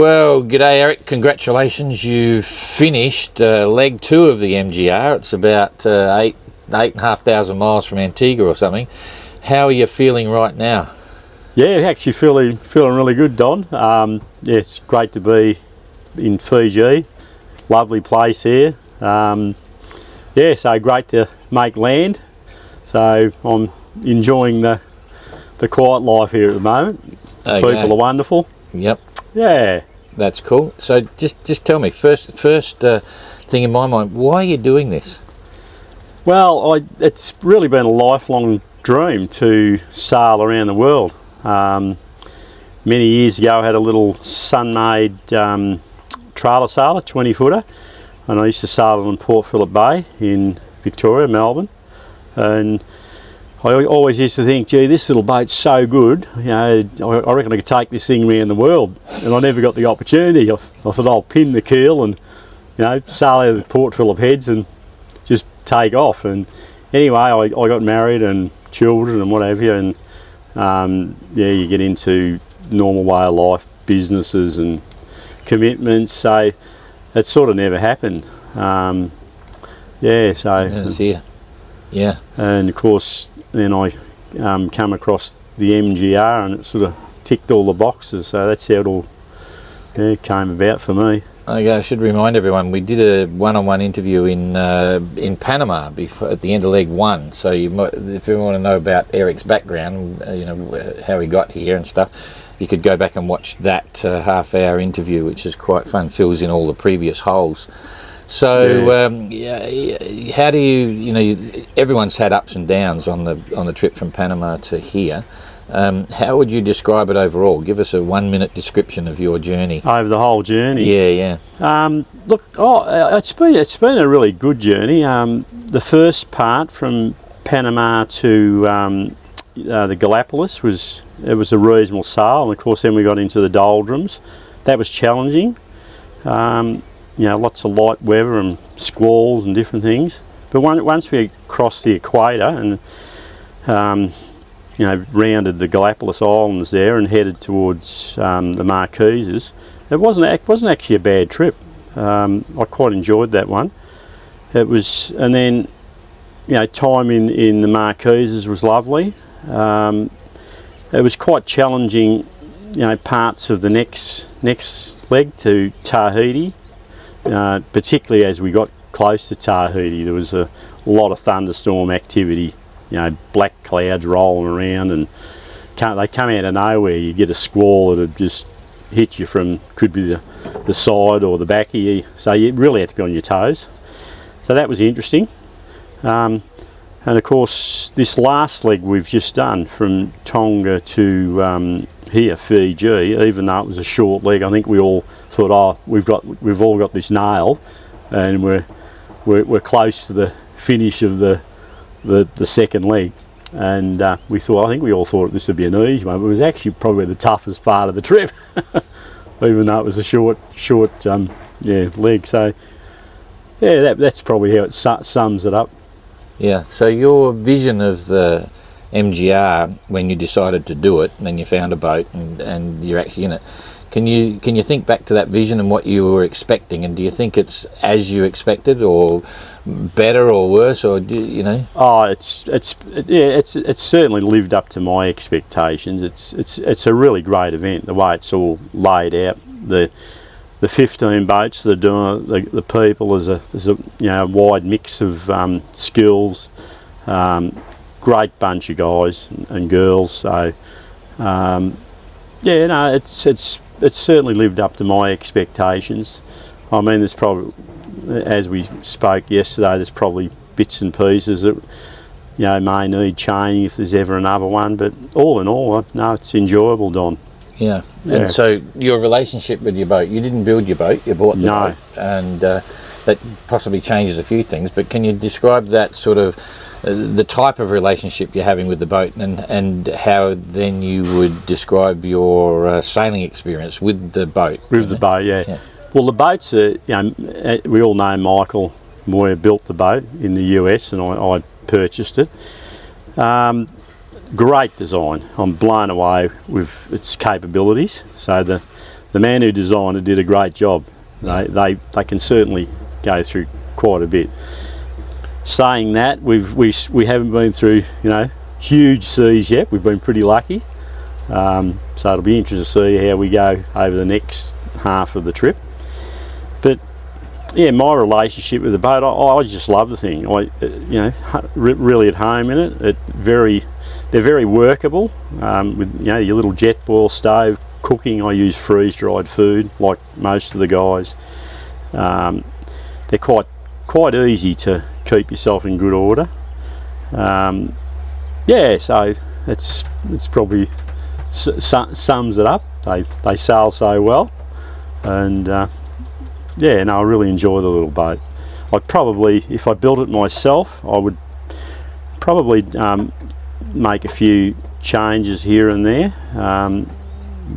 Well, g'day Eric, congratulations, you've finished leg 2 of the MGR. It's about 8,500 miles from Antigua or something. How are you feeling right now? Yeah, actually feeling really good, Don. Yeah, it's great to be in Fiji. Lovely place here. Yeah, so great to make land. So I'm enjoying the quiet life here at the moment. Okay. People are wonderful. Yep. Yeah. That's cool. So just tell me, first thing in my mind, why are you doing this? Well, it's really been a lifelong dream to sail around the world. Many years ago I had a little sun-made trailer sail, a 20-footer, and I used to sail in Port Phillip Bay in Victoria, Melbourne, and I always used to think, gee, this little boat's so good, you know, I reckon I could take this thing around the world, and I never got the opportunity. I thought I'll pin the keel and, you know, sail out of the Port Phillip heads and just take off. And anyway, I got married and children and what have you, and yeah, you get into normal way of life, businesses and commitments, so it sort of never happened. Yeah, so yeah, and of course then I come across the MGR and it sort of ticked all the boxes, so that's how it all came about for me. Okay, I should remind everyone, we did a one-on-one interview in Panama before, at the end of leg 1. So you might, if you want to know about Eric's background, you know, how he got here and stuff, you could go back and watch that half-hour interview, which is quite fun. Fills in all the previous holes. So Yes. how do you know, everyone's had ups and downs on the trip from Panama to here. How would you describe it overall? Give us a 1-minute description of your journey. Over the whole journey? Yeah. Look, it's been a really good journey. The first part from Panama to the Galapagos was a reasonable sail, and of course then we got into the doldrums. That was challenging. You know, lots of light weather and squalls and different things. But once we crossed the equator and you know, rounded the Galapagos Islands there and headed towards the Marquesas, it wasn't actually a bad trip. I quite enjoyed that one. It was, and then, you know, time in the Marquesas was lovely. It was quite challenging, you know, parts of the next leg to Tahiti, particularly as we got close to Tahiti. There was a lot of thunderstorm activity. You know, black clouds rolling around, and they come out of nowhere. You get a squall that'll just hit you from, could be the side or the back of you, so you really had to be on your toes. So that was interesting. And of course this last leg we've just done from Tonga to here, Fiji, even though it was a short leg, I think we all thought, oh, we've all got this nailed, and we're close to the finish of the second leg, and I think we all thought this would be an easy one, but it was actually probably the toughest part of the trip, even though it was a short leg. So yeah, that's probably how it sums it up. Yeah. So your vision of the MGR when you decided to do it, and then you found a boat and you're actually in it. Can you think back to that vision and what you were expecting, and do you think it's as you expected, or better or worse, or you know? Oh, it's certainly lived up to my expectations. It's a really great event, the way it's all laid out. The 15 boats that are doing it, the people, there's a you know, wide mix of skills, great bunch of guys and girls. So yeah, no, it's certainly lived up to my expectations. I mean, there's probably, as we spoke yesterday, there's probably bits and pieces that, you know, may need changing if there's ever another one, but all in all, no, it's enjoyable, Don. Yeah. And so your relationship with your boat, you didn't build your boat, you bought the boat, and that possibly changes a few things, but can you describe that sort of the type of relationship you're having with the boat, and how then you would describe your sailing experience with the boat? With the boat, yeah. Well, the boats are, you know, we all know Michael Moyer built the boat in the US, and I purchased it. Great design. I'm blown away with its capabilities. So the the man who designed it did a great job. They can certainly go through quite a bit. Saying that, we haven't been through, you know, huge seas yet. We've been pretty lucky. So it'll be interesting to see how we go over the next half of the trip. But yeah, my relationship with the boat, I just love the thing. Really at home in it. They're very workable. With, you know, your little jet boil stove cooking, I use freeze-dried food like most of the guys. They're quite easy to keep yourself in good order. Yeah, so it's probably sums it up. They sail so well, and yeah, no, I really enjoy the little boat. I'd probably, if I built it myself, I would probably make a few changes here and there.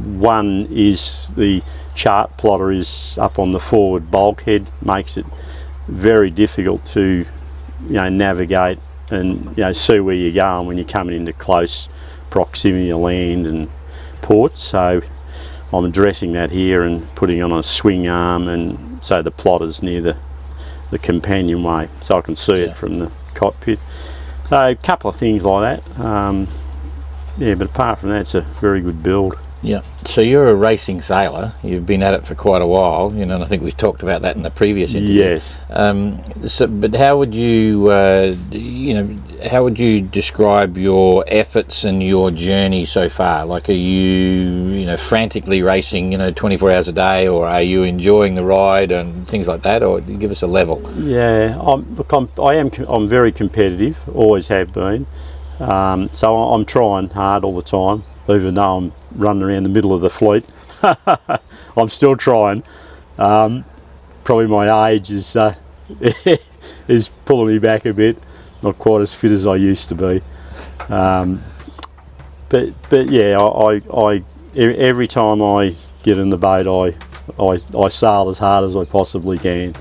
One is the chart plotter is up on the forward bulkhead, makes it very difficult to, you know, navigate and, you know, see where you're going when you're coming into close proximity to land and ports. So I'm addressing that here and putting on a swing arm, and so the plotter's near the companionway, so I can see it from the cockpit. So a couple of things like that. Yeah, but apart from that, it's a very good build. Yeah. So you're a racing sailor. You've been at it for quite a while, you know, and I think we've talked about that in the previous interview. Yes. But how would you, how would you describe your efforts and your journey so far? Like, are you, frantically racing, 24 hours a day, or are you enjoying the ride and things like that? Or give us a level. Yeah. I'm very competitive. Always have been. So I'm trying hard all the time, even though I'm running around the middle of the fleet. I'm still trying. Probably my age is is pulling me back a bit. Not quite as fit as I used to be. But yeah, I every time I get in the boat, I sail as hard as I possibly can.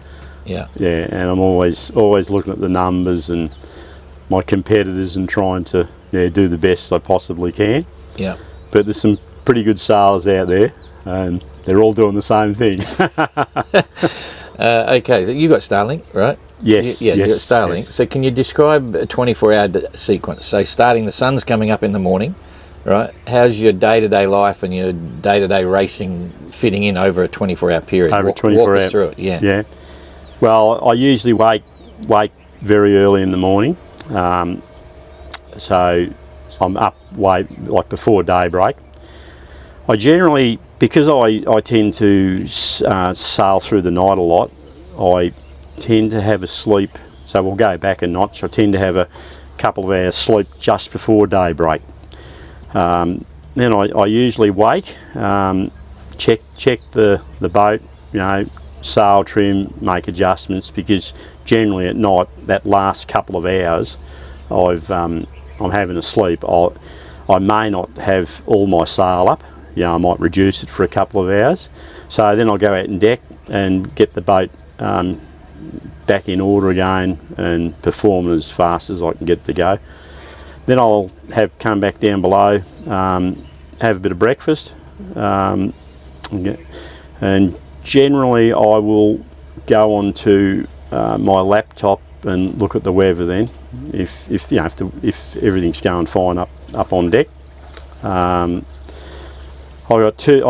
Yeah. Yeah, and I'm always looking at the numbers and my competitors and trying to do the best I possibly can. Yeah. But there's some pretty good sailors out there, and they're all doing the same thing. Okay, so you got Starlink, right? Yes. You got Starlink. Yes. So can you describe a 24-hour sequence? So starting, the sun's coming up in the morning, right? How's your day-to-day life and your day-to-day racing fitting in over a 24-hour period? Over 24 walk hours. us through it, yeah. Yeah. Well, I usually wake very early in the morning. So I'm up like before daybreak. I generally, because I tend to sail through the night a lot, I tend to have a sleep, so we'll go back a notch. I tend to have a couple of hours sleep just before daybreak. Then I usually wake, check the boat, sail trim, make adjustments, because generally at night, that last couple of hours, I'm having a sleep. I may not have all my sail up. I might reduce it for a couple of hours. So then I'll go out and deck and get the boat back in order again and perform as fast as I can get to go. Then I'll come back down below, have a bit of breakfast, and generally I will go onto my laptop and look at the weather then, if everything's going fine up on deck. I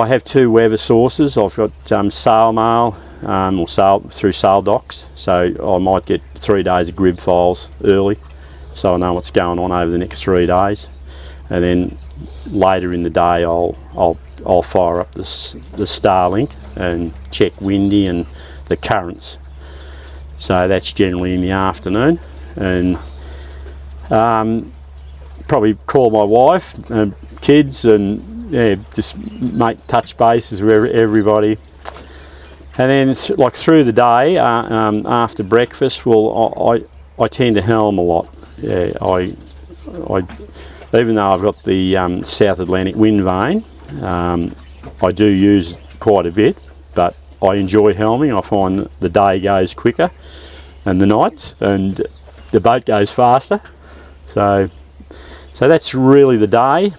have two weather sources. I've got Sail Mail or Sail through Sail Docs, so I might get 3 days of grid files early, so I know what's going on over the next 3 days, and then later in the day I'll fire up the Starlink and check windy and the currents. So that's generally in the afternoon, and probably call my wife and kids and just touch bases with everybody. And then like through the day, after breakfast, I tend to helm a lot. Yeah, I even though I've got the South Atlantic wind vane, I do use quite a bit, but I enjoy helming. I find that the day goes quicker and the nights, and the boat goes faster. So that's really the day.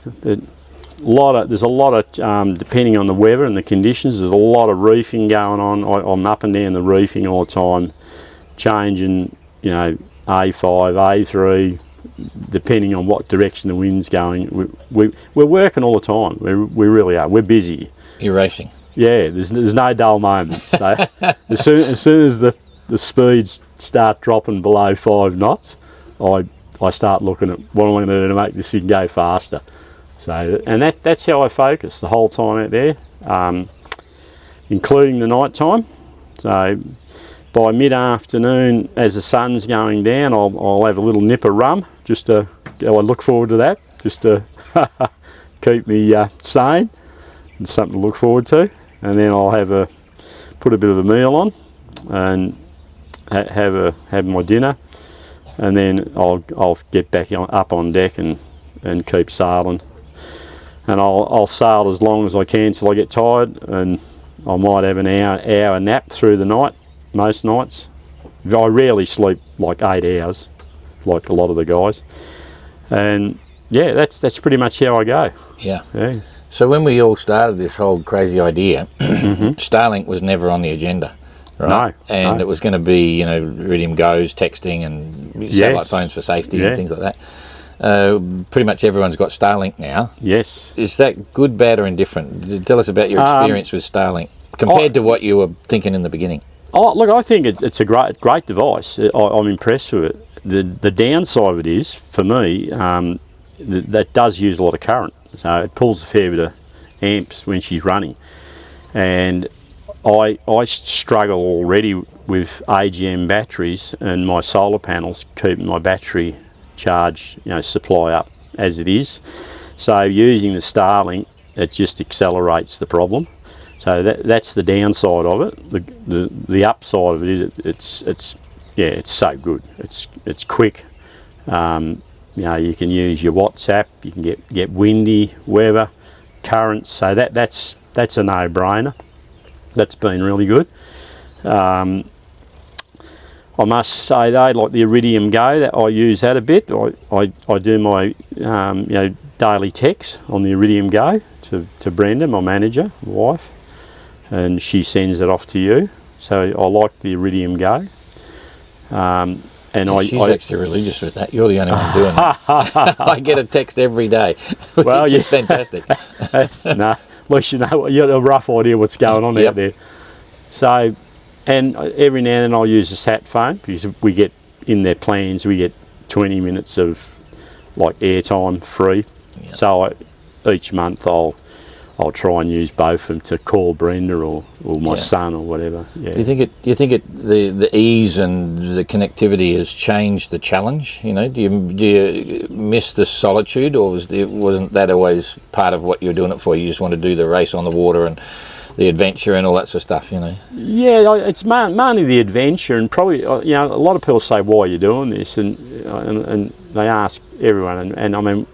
there's a lot of depending on the weather and the conditions. There's a lot of reefing going on. I'm up and down the reefing all the time, changing, you know, A5, A3, depending on what direction the wind's going. We're working all the time. We really are. We're busy. You're racing. Yeah, there's no dull moments. So as soon as the speeds start dropping below 5 knots, I start looking at what am I going to do to make this thing go faster. So, and that's how I focus the whole time out there, including the night time. So by mid-afternoon, as the sun's going down, I'll have a little nip of rum. I look forward to that, just to keep me sane and something to look forward to. And then I'll put a bit of a meal on and have my dinner, and then I'll get back up on deck and keep sailing. And I'll sail as long as I can till I get tired, and I might have an hour nap through the night, most nights. I rarely sleep like 8 hours, like a lot of the guys. And yeah, that's pretty much how I go. Yeah. Yeah. So when we all started this whole crazy idea, Starlink was never on the agenda, right? No. And it was going to be, you know, Iridium Goes, texting and satellite phones for safety and things like that. Pretty much everyone's got Starlink now. Yes. Is that good, bad or indifferent? Tell us about your experience with Starlink compared to what you were thinking in the beginning. Oh, look, I think it's a great device. I'm impressed with it. The downside of it is, for me, that does use a lot of current. So it pulls a fair bit of amps when she's running. And I struggle already with AGM batteries and my solar panels keeping my battery charge, you know, supply up as it is. So using the Starlink, it just accelerates the problem. So that's the downside of it. The upside of it is it's so good. It's quick. You know, you can use your WhatsApp. You can get windy, weather, currents. So that's a no-brainer. That's been really good. I must say though, like the Iridium Go, that I use that a bit. I do my you know, daily texts on the Iridium Go to Brenda, my manager, my wife, and she sends it off to you. So I like the Iridium Go. And she's actually religious with that. You're the only one doing it. I get a text every day, which is fantastic. At least you know, you have a rough idea what's going on out there. So, and every now and then I'll use a sat phone, because we get in their plans, we get 20 minutes of like airtime free. Yep. So each month I'll try and use both of them to call Brenda or my son or whatever. Yeah. Do you think the ease and the connectivity has changed the challenge? You know, do you miss the solitude, or wasn't that always part of what you were doing it for? You just want to do the race on the water and the adventure and all that sort of stuff, you know? Yeah, it's mainly the adventure, and probably, you know, a lot of people say, why are you doing this? And they ask everyone, and I mean,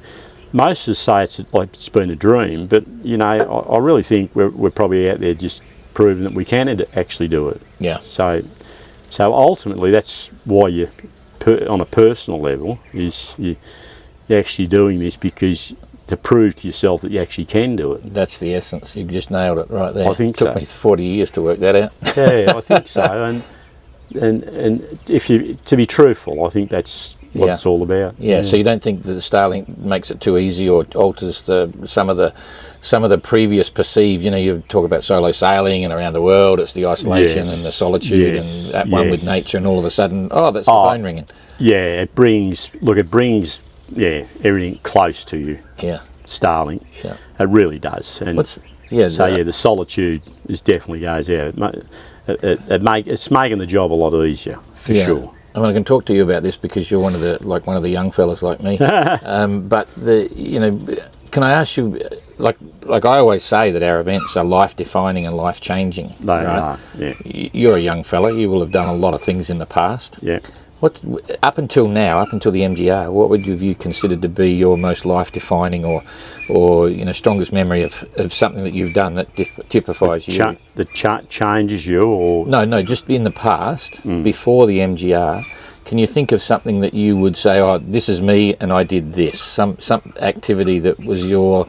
most of us say it's been a dream, but you know, I really think we're probably out there just proving that we can actually do it. Yeah. So ultimately, that's why you, on a personal level, is you're actually doing this because to prove to yourself that you actually can do it. That's the essence. You just nailed it right there. I think it took me 40 years to work that out. Yeah, I think so. And if you, to be truthful, I think that's what it's all about. Yeah. So you don't think that the Starlink makes it too easy or alters some of the previous perceived, you know, you talk about solo sailing and around the world, it's the isolation and the solitude and at one with nature, and all of a sudden, that's the phone ringing. Yeah, it brings everything close to you. Yeah. Starlink. Yeah. It really does. And the solitude definitely goes out. It's making the job a lot easier, for sure. I mean, I can talk to you about this because you're one of the young fellas like me. But can I ask you, like I always say that our events are life defining and life changing. They are. Yeah. You're a young fella. You will have done a lot of things in the past. Yeah. Up until the MGR, what would you consider to be your most life defining or strongest memory of something that you've done that typifies you? That changes you, or no, just in the past, before the MGR. can you think of something that you would say, oh, this is me and I did this? Some activity that was your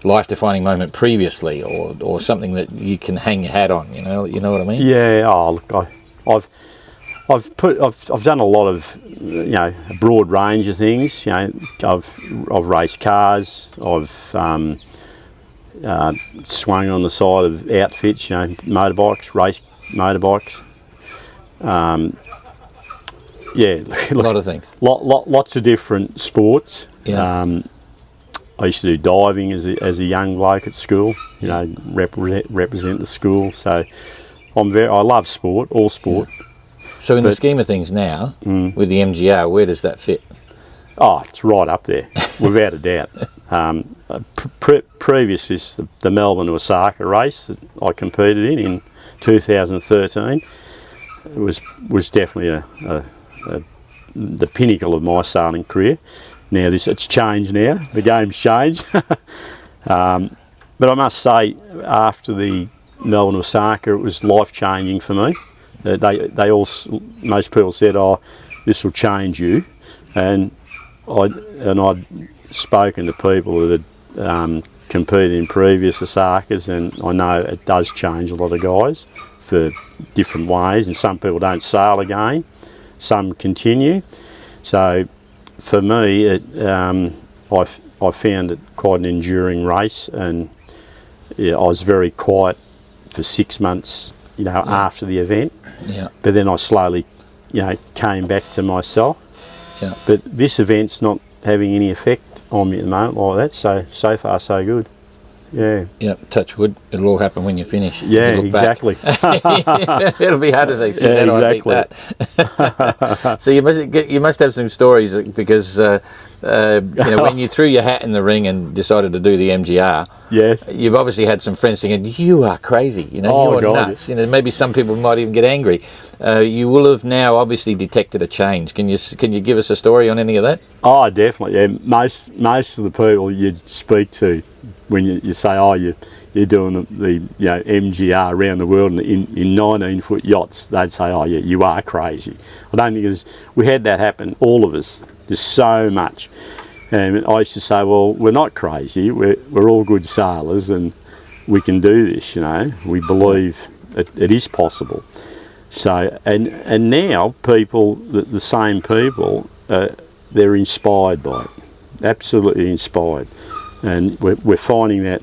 life-defining moment previously, or something that you can hang your hat on, you know what I mean? Yeah, oh, look, I've done a lot of, a broad range of things. I've raced cars. I've swung on the side of outfits. Motorbikes, raced motorbikes. A lot of things. Lots of different sports. Yeah. I used to do diving as a young bloke at school. Represent the school. So I love sport, all sport. Yeah. So in the scheme of things now, with the MGR, where does that fit? Oh, it's right up there, without a doubt. Previous is the Melbourne to Osaka race that I competed in 2013. It was definitely the pinnacle of my sailing career. Now it's changed now. The game's changed. But I must say, after the Melbourne to Osaka, it was life-changing for me. Most people said, "Oh, this will change you," and I'd spoken to people that had competed in previous Osakas, and I know it does change a lot of guys for different ways. And some people don't sail again, some continue. So for me, I found it quite an enduring race, and I was very quiet for 6 months. After the event, but then I slowly, came back to myself. Yeah. But this event's not having any effect on me at the moment like that. So far so good. Yeah. Yeah. Touch wood. It'll all happen when you finish. Yeah. Exactly. It'll be hard to say. Yeah, exactly. So you must have some stories, because when you threw your hat in the ring and decided to do the MGR, yes, you've obviously had some friends thinking, you are crazy, you're nuts. Yes. Maybe some people might even get angry. You will have now obviously detected a change. Can you give us a story on any of that? Oh, definitely. Yeah. Most of the people you'd speak to when you say, oh, you're doing the MGR around the world in 19-foot yachts, they'd say, oh yeah, you are crazy. I don't think we had that happen, all of us. There's so much. And I used to say, well, we're not crazy, we're all good sailors, and we can do this, we believe it is possible. So, and now people, the same people, they're inspired by it, absolutely inspired. And we're finding that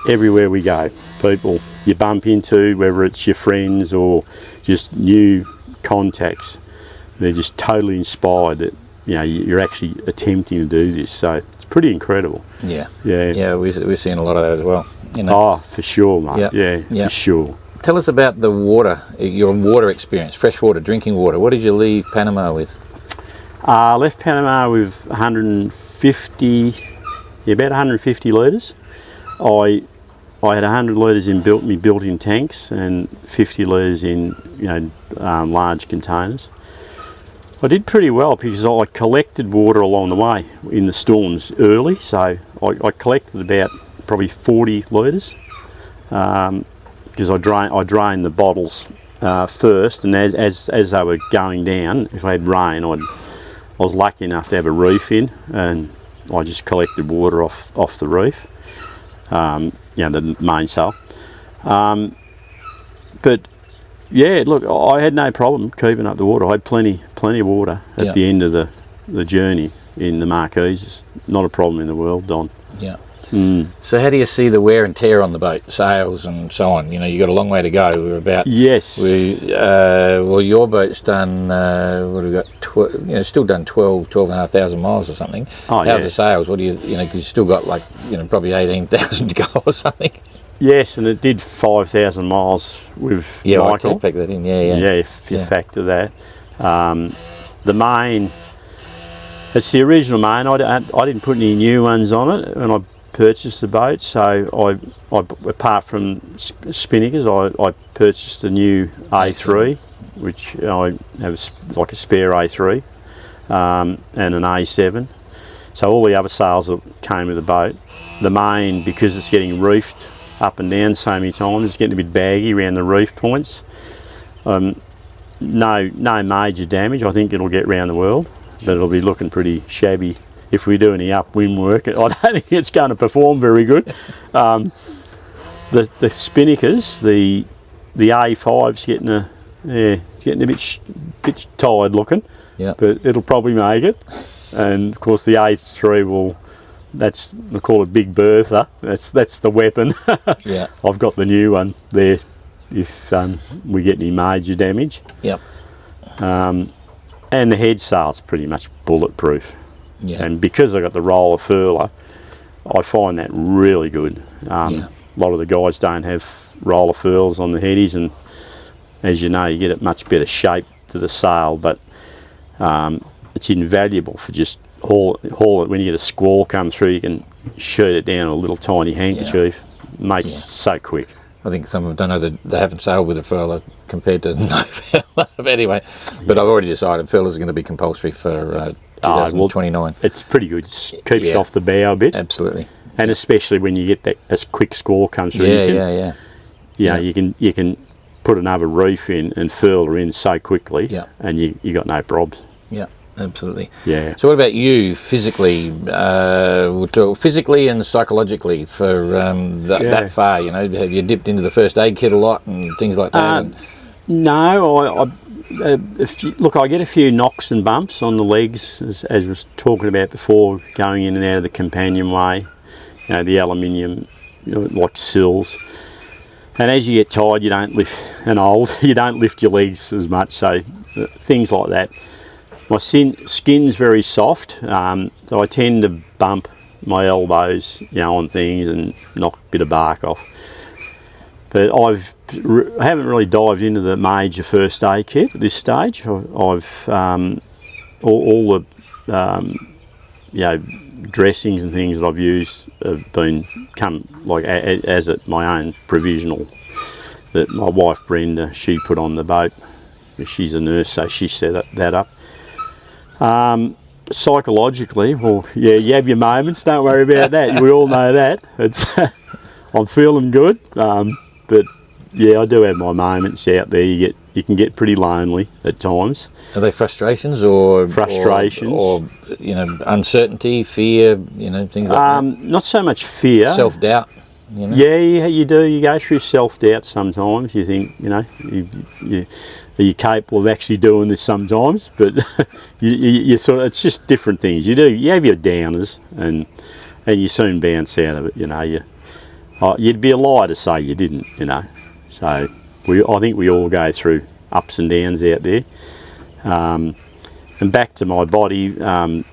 everywhere we go. People you bump into, whether it's your friends or just new contacts, they're just totally inspired that you're actually attempting to do this. So it's pretty incredible. Yeah. We're seeing a lot of that as well. Oh, for sure, mate. Yeah, for sure. Tell us about the water, your water experience, freshwater, drinking water. What did you leave Panama with? Left Panama with about 150 litres. I had 100 litres in built-in tanks and 50 litres in large containers. I did pretty well because I collected water along the way in the storms early, so I collected about probably 40 litres because I drained the bottles first, and as they were going down, if I had rain, I was lucky enough to have a reef in, and I just collected water off the reef, the mainsail. But yeah, look, I had no problem keeping up the water. I had plenty of water at the end of the journey in the Marquises. Not a problem in the world, Don. Yeah. So how do you see the wear and tear on the boat, sails and so on? You got a long way to go. We're about your boat's done. What have we got? Still done 12,500 miles or something. Oh, How are the sails? What do you because you still got probably 18,000 to go or something. Yes, and it did 5,000 miles with Michael. I can factor that in. Yeah, if you factor that. The main, it's the original main. I didn't put any new ones on it when I purchased the boat. So I apart from spinnakers, I purchased a new A3, which I have like a spare A3, and an A7. So all the other sails that came with the boat, the main, because it's getting reefed up and down so many times, it's getting a bit baggy around the reef points. no major damage. I think it'll get round the world, but it'll be looking pretty shabby if we do any upwind work. I don't think it's going to perform very good. The spinnakers, the A5's getting a bit tired looking, but it'll probably make it. And of course the A3 we call it Big Bertha. That's the weapon. Yeah. I've got the new one there if we get any major damage. Yep. And the head sail's pretty much bulletproof. Yeah. And because I got the roller furler, I find that really good. A lot of the guys don't have roller furls on the headies, and as you know, you get a much better shape to the sail, but it's invaluable for just haul it. When you get a squall come through, you can shoot it down a little tiny handkerchief. Makes so quick. I think some of them don't know that they haven't sailed with a furler compared to no furler. But anyway, but I've already decided furlers are going to be compulsory for 2029. It's pretty good. It keeps you off the bow a bit. Absolutely. And especially when you get that as quick squall comes through, you can put another reef in and furler in so quickly, and you got no probs. Yeah, absolutely. Yeah. So what about you physically? We'll talk physically and psychologically for that far. You know, have you dipped into the first aid kit a lot and things like that? No, look, I get a few knocks and bumps on the legs, as I was talking about before, going in and out of the companionway. You know, the aluminium, like sills. And as you get tired, you don't lift, and old, you don't lift your legs as much. So things like that. My skin's very soft, so I tend to bump my elbows, on things and knock a bit of bark off. But I haven't really dived into the major first aid kit at this stage. I've all the dressings and things that I've used have come as at my own provisional that my wife Brenda, she put on the boat. She's a nurse, so she set that up. Psychologically, you have your moments, don't worry about that. We all know that. I'm feeling good, but I do have my moments out there. You can get pretty lonely at times. Are they frustrations or uncertainty, fear, things like that? Not so much fear. Self-doubt. Yeah, you do. You go through self-doubt sometimes. You think, are you capable of actually doing this sometimes? But you sort of, it's just different things. You have your downers, and you soon bounce out of it. You'd be a liar to say you didn't. So I think we all go through ups and downs out there. And back to my body, my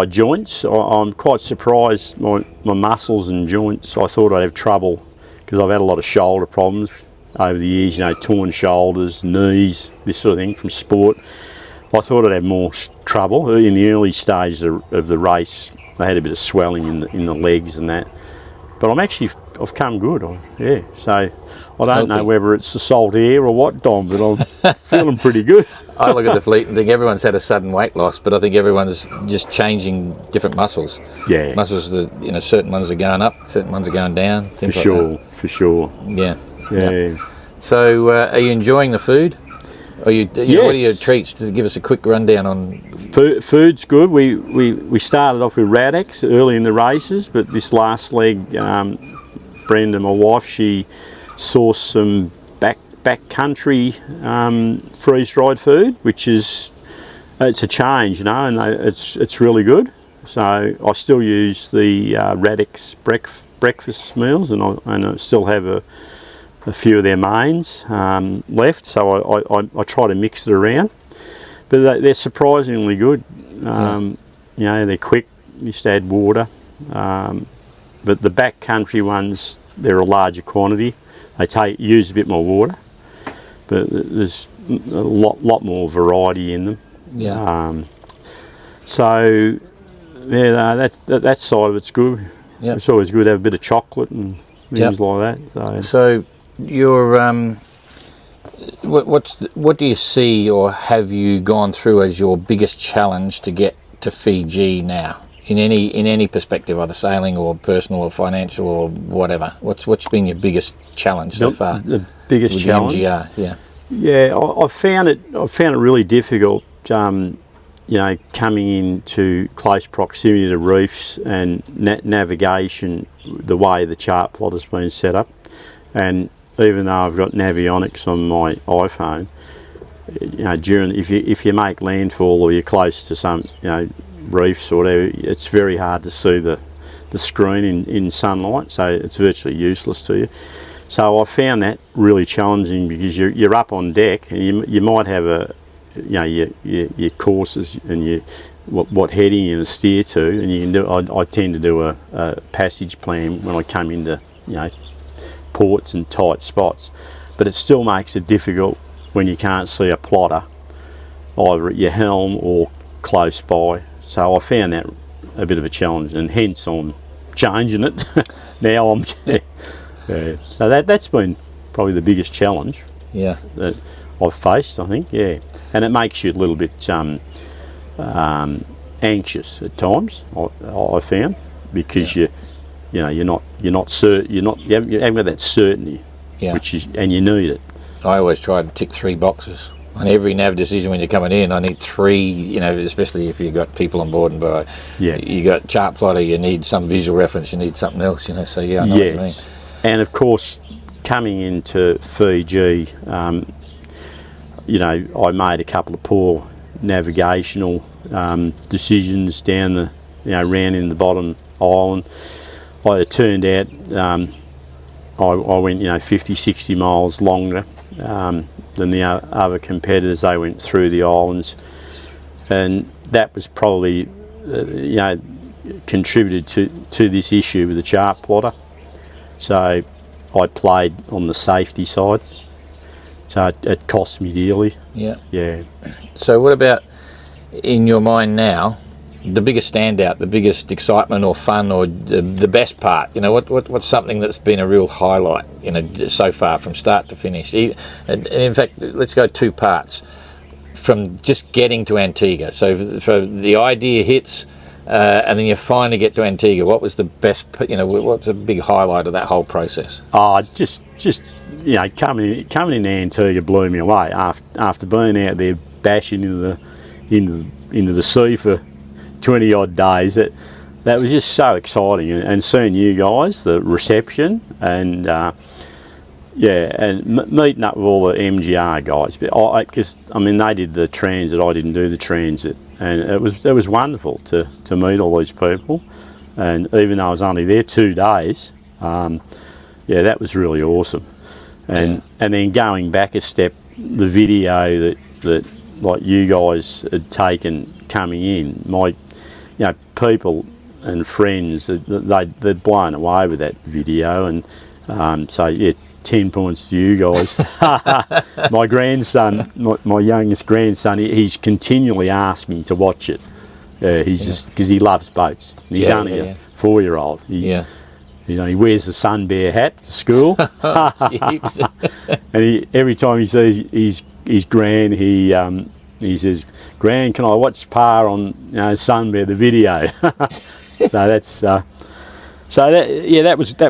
joints. I'm quite surprised. My muscles and joints. I thought I'd have trouble because I've had a lot of shoulder problems over the years. Torn shoulders, knees, this sort of thing from sport. I thought I'd have more trouble in the early stages of the race. I had a bit of swelling in the legs and that. But I've come good. So I don't know whether it's the salt air or what, Dom, but I'm feeling pretty good. I look at the fleet and think everyone's had a sudden weight loss, but I think everyone's just changing different muscles. Yeah. Muscles that, certain ones are going up, certain ones are going down. For sure. Yeah. Yeah. So are you enjoying the food? What are your treats? To give us a quick rundown on food's good. We started off with Radix early in the races, but this last leg, Brenda, my wife, she sourced some backcountry freeze-dried food, which is it's a change, and it's really good. So I still use the Radix breakfast meals, and I still have a few of their mains left, so I try to mix it around. But they're surprisingly good. They're quick, you just add water. But the backcountry ones, they're a larger quantity. They use a bit more water, but there's a lot more variety in them. Yeah. That side of it's good. Yep. It's always good to have a bit of chocolate and things like that. So your what do you see or have you gone through as your biggest challenge to get to Fiji now? In any perspective, either sailing or personal or financial or whatever. What's been your biggest challenge so far? The biggest challenge? The MGR, yeah. Yeah, I found it really difficult. You know, coming into close proximity to reefs and navigation, the way the chart plot has been set up, and even though I've got Navionics on my iPhone, you know, if you make landfall or you're close to some, you know, reefs or whatever, it's very hard to see the screen in sunlight, so it's virtually useless to you. So I found that really challenging because you're up on deck and you might have your courses and what heading you're going to steer to, and you can do. I tend to do a passage plan when I come into, you know, ports and tight spots, but it still makes it difficult when you can't see a plotter either at your helm or close by. So I found that a bit of a challenge, and hence I'm changing it. Now yeah. So that's been probably the biggest challenge. Yeah. That I've faced, I think. Yeah, and it makes you a little bit anxious at times. I found, because you haven't got that certainty, and you need it. I always try to tick 3 boxes on every nav decision when you're coming in. I need 3, you know, especially if you've got people on board and by. Yeah. You got chart plotter, you need some visual reference, you need something else, you know. So yeah, I know what you mean. And of course, coming into Fiji, you know, I made a couple of poor navigational decisions down the, you know, round in the bottom island. It turned out I went, you know, 50, 60 miles longer than the other competitors. They went through the islands, and that was probably, you know, contributed to this issue with the chart plotter. So I played on the safety side, so it cost me dearly. Yeah. Yeah. So what about, in your mind now, the biggest standout, the biggest excitement or fun, or the best part? You know, what's something that's been a real highlight, you know, so far from start to finish? And in fact, let's go 2 parts. From just getting to Antigua, so the idea hits, and then you finally get to Antigua. What was the best, you know, what's the big highlight of that whole process? Just you know, coming into Antigua blew me away. After being out there bashing into the sea for 20 odd days, that was just so exciting, and seeing you guys, the reception, and and meeting up with all the MGR guys. But because I mean, they did the transit, I didn't do the transit, and it was wonderful to meet all these people. And even though I was only there 2 days, that was really awesome. And then going back a step, the video that like you guys had taken coming in, my, you know, people and friends, they're blown away with that video, and so yeah, 10 points to you guys. My grandson, my youngest grandson, he's continually asking to watch it. He's just, because he loves boats. He's only a 4-year-old. You know, he wears the sun bear hat to school. And every time he sees his gran, he says, "Gran, can I watch Pa on, you know, sun bear, the video?" So that's that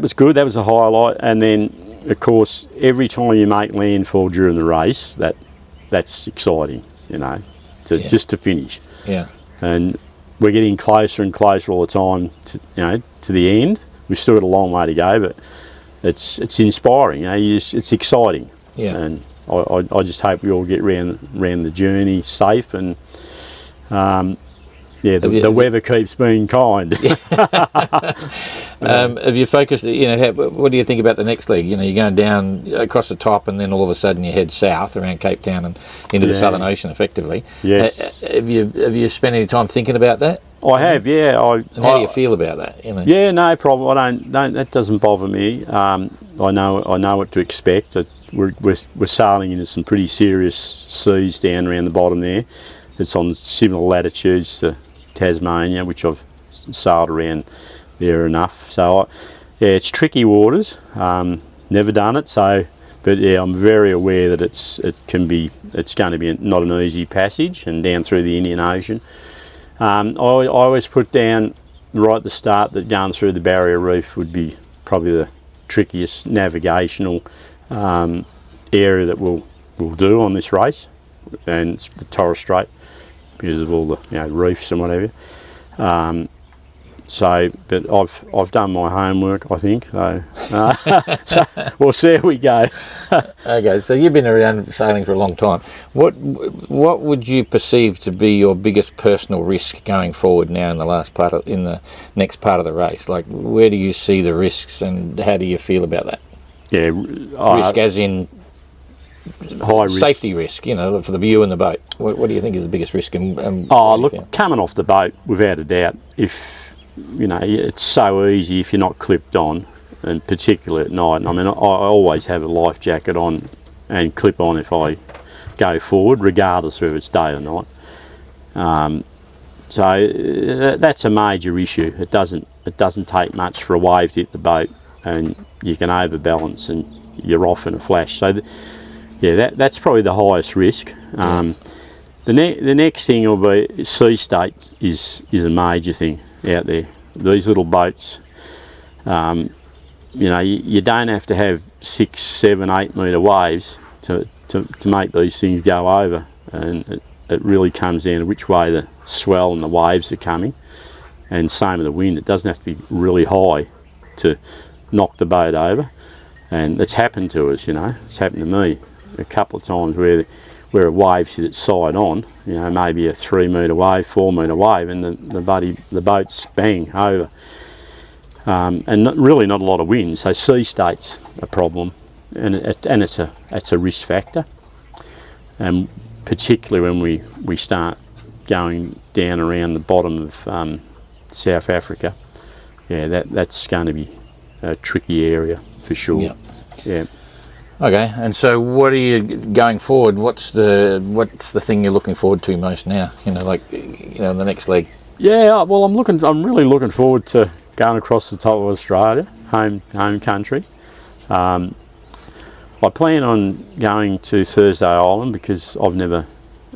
was good. That was a highlight. And then, of course, every time you make landfall during the race, that's exciting, you know, just to finish. Yeah. And we're getting closer and closer all the time to the end. We've still got a long way to go, but it's inspiring. You know, it's exciting. Yeah. And I just hope we all get round the journey safe, and the weather keeps being kind. Have you focused, you know, what do you think about the next leg? You know, you're going down across the top, and then all of a sudden you head south around Cape Town and into the Southern Ocean, effectively. Yes. Have you spent any time thinking about that? I have, yeah. And how do you feel about that? You know? Yeah, no problem. I don't. That doesn't bother me. I know what to expect. We're sailing into some pretty serious seas down around the bottom there. It's on similar latitudes to Tasmania, which I've sailed around there enough. So it's tricky waters. Never done it, so. But yeah, I'm very aware that it's going to be not an easy passage, and down through the Indian Ocean. I always put down right at the start that going through the barrier reef would be probably the trickiest navigational area that we'll we'll do on this race, and it's the Torres Strait because of all the reefs and whatever. So, but I've done my homework, I think. So, so we'll see how we go. Okay, so you've been around sailing for a long time. What would you perceive to be your biggest personal risk going forward now in the next part of the race? Like, where do you see the risks, and how do you feel about that? Yeah, Risk as in high risk. Safety risk, for the view and the boat. What do you think is the biggest risk? Look, coming off the boat, without a doubt, if it's so easy if you're not clipped on, and particularly at night. I mean, I always have a life jacket on and clip on if I go forward, regardless whether it's day or night. So that's a major issue. It doesn't take much for a wave to hit the boat, and you can overbalance and you're off in a flash. So that's probably the highest risk. The next thing will be sea state is a major thing out there. These little boats, you don't have to have 6, 7, 8 metre waves to make these things go over, and it really comes down to which way the swell and the waves are coming, and same with the wind. It doesn't have to be really high to knock the boat over, and it's happened to us. It's happened to me a couple of times where a wave's hit its side on, maybe a 3 metre wave, 4 metre wave, and the boat's bang over. And really not a lot of wind, so sea state's a problem, and it's a risk factor. And particularly when we start going down around the bottom of South Africa, that's going to be a tricky area for sure. Yeah. Okay, and so what are you going forward? What's the thing you're looking forward to most now? In the next leg. Yeah, well, I'm really looking forward to going across the top of Australia, home country. I plan on going to Thursday Island because I've never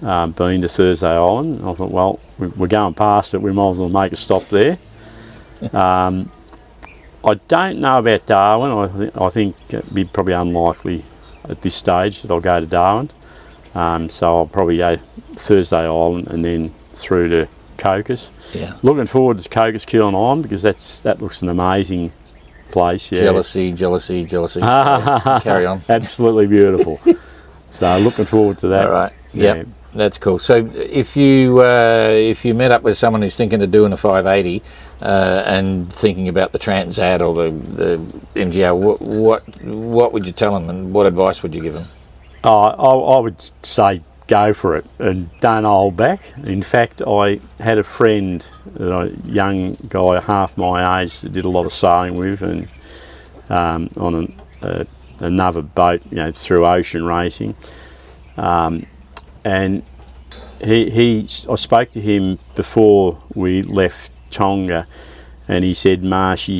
been to Thursday Island. I thought, well, we're going past it, we might as well make a stop there. I don't know about Darwin. I think it'd be probably unlikely at this stage that I'll go to Darwin. So I'll probably go Thursday Island and then through to Cocos. Yeah. Looking forward to Cocos Keelan Island because that looks an amazing place. Yeah. Jealousy. Carry on. Absolutely beautiful. So looking forward to that. All right. Yeah. That's cool. So if you met up with someone who's thinking of doing a 580 and thinking about the Transat or the MGR, what would you tell them, and what advice would you give them? I would say go for it and don't hold back. In fact, I had a friend, a young guy half my age that did a lot of sailing with, and on another boat, through ocean racing. And I spoke to him before we left Tonga, and he said, Marsh, you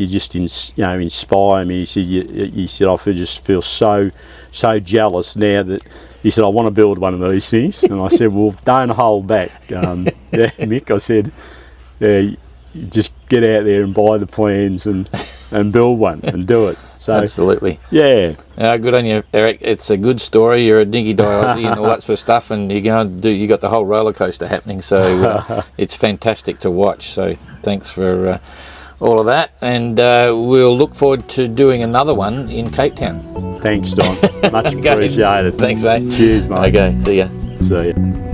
just inspire me. He said I just feel so jealous now that, he said, I want to build one of these things. And I said, well, don't hold back. Mick, I said, you just get out there and buy the plans and build one and do it. So, absolutely. Yeah. Good on you, Eric. It's a good story. You're a dingy die Aussie and all that sort of stuff, and you got the whole roller coaster happening. So it's fantastic to watch. So thanks for all of that, and we'll look forward to doing another one in Cape Town. Thanks, Don. Much appreciated. Thanks, mate. Cheers, mate. Okay, see ya. See ya.